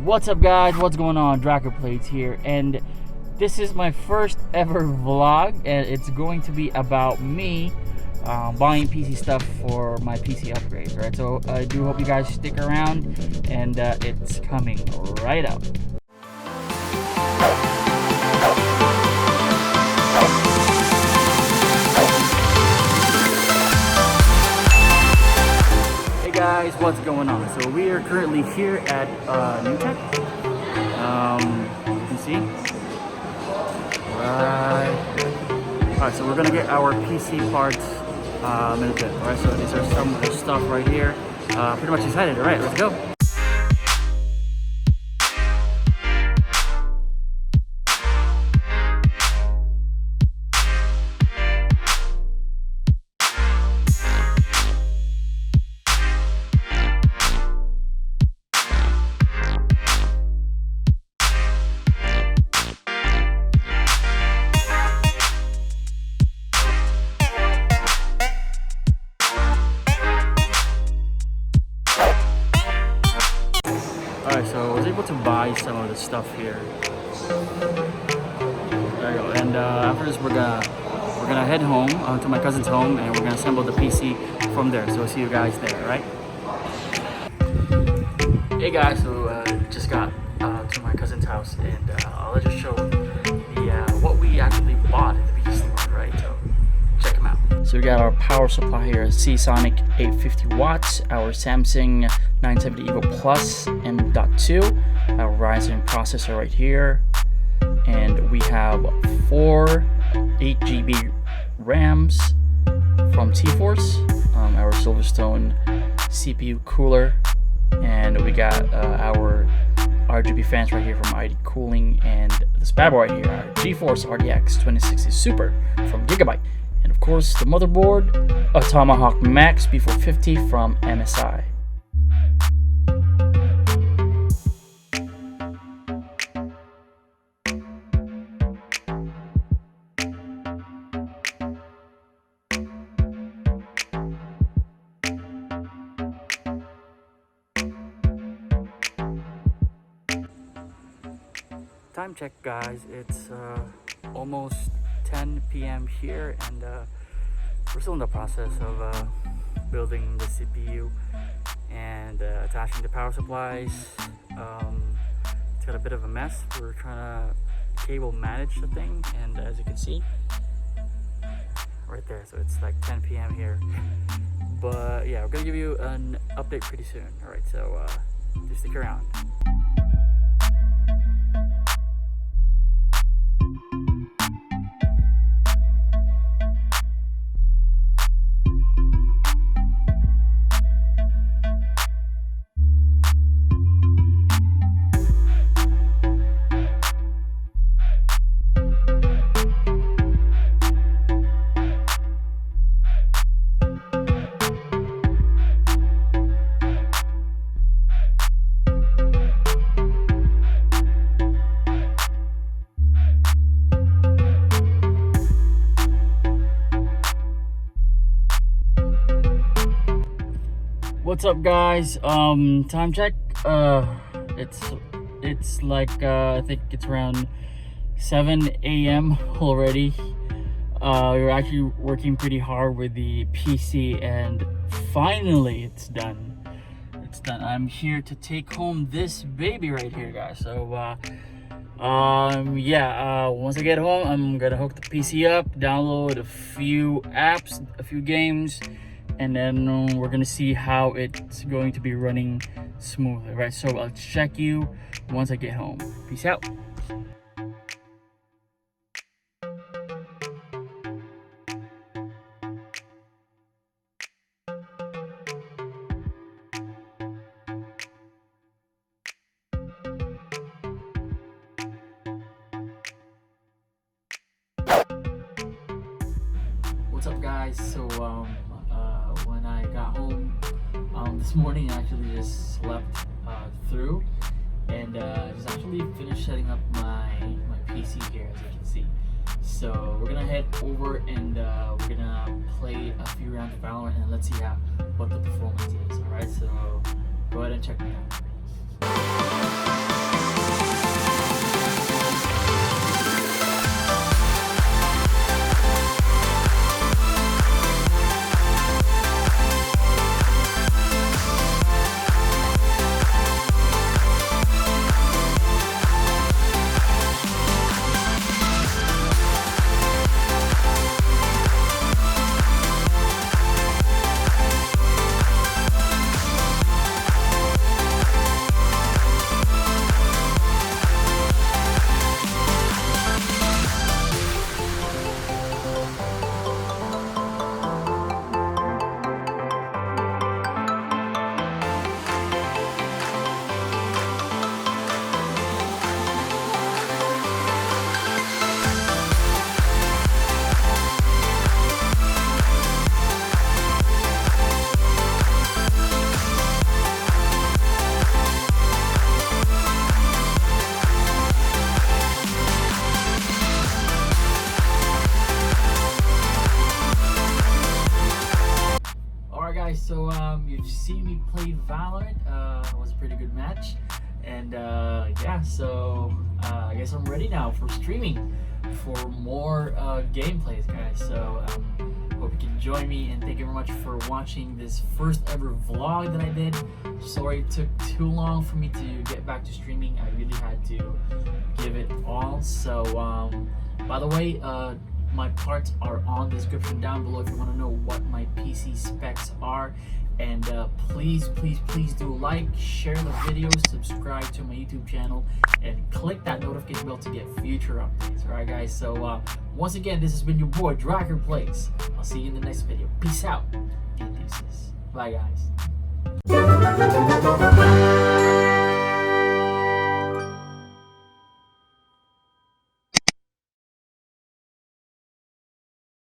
What's up guys, what's going on? Drakkard Plates here, and this is my first ever vlog, and it's going to be about me buying PC stuff for my PC upgrade, right? So I do hope you guys stick around, and it's coming right up. Hey guys, what's going on? So we are currently here at New Tech. You can see. Alright, so we're gonna get our PC parts in a bit. Alright, so these are some of the stuff right here. Pretty much excited. Alright, let's go. Alright, so I was able to buy some of the stuff here. There you go. And after this, we're gonna head home to my cousin's home, and we're gonna assemble the PC from there. So I'll see you guys there, right? Hey guys, so just got to my cousin's house, and I'll just show what we actually bought at the PC store, right? So check them out. So we got our power supply here, Seasonic 850 watts, our Samsung 970 Evo Plus M.2, our Ryzen processor right here, and we have 4 8GB RAMs from TForce, our Silverstone CPU cooler, and we got our RGB fans right here from ID Cooling, and this bad boy right here, our GeForce RTX 2060 Super from Gigabyte, and of course the motherboard, a Tomahawk Max B450 from MSI. Time check guys, it's almost 10 p.m. here, and we're still in the process of building the CPU and attaching the power supplies. It's got a bit of a mess. We're trying to cable manage the thing, and as you can see right there, so it's like 10 p.m. here, but yeah, we're gonna give you an update pretty soon. All right, so just stick around. What's up guys? Time check, it's like I think it's around 7 a.m. already. We're actually working pretty hard with the PC, and finally it's done. I'm here to take home this baby right here guys. So once I get home, I'm gonna hook the PC up, download a few apps, a few games, and then we're gonna see how it's going to be running smoothly, right? So I'll check you once I get home. Peace out. What's up guys? So when I got home this morning, I actually just slept through, and just actually finished setting up my PC here, as you can see. So we're gonna head over and we're gonna play a few rounds of Valorant, and let's see what the performance is. Alright, so go ahead and check me out. Valorant. It was a pretty good match. And yeah, so I guess I'm ready now for streaming for more gameplays, guys. So hope you can join me, and thank you very much for watching this first ever vlog that I did. Sorry it took too long for me to get back to streaming. I really had to give it all. So by the way, my parts are on the description down below if you want to know what my PC specs are. And please do like, share the video, subscribe to my YouTube channel, and click that notification bell to get future updates. Alright guys, so once again, this has been your boy Drakkard Plays. I'll see you in the next video. Peace out and deuces. Bye guys.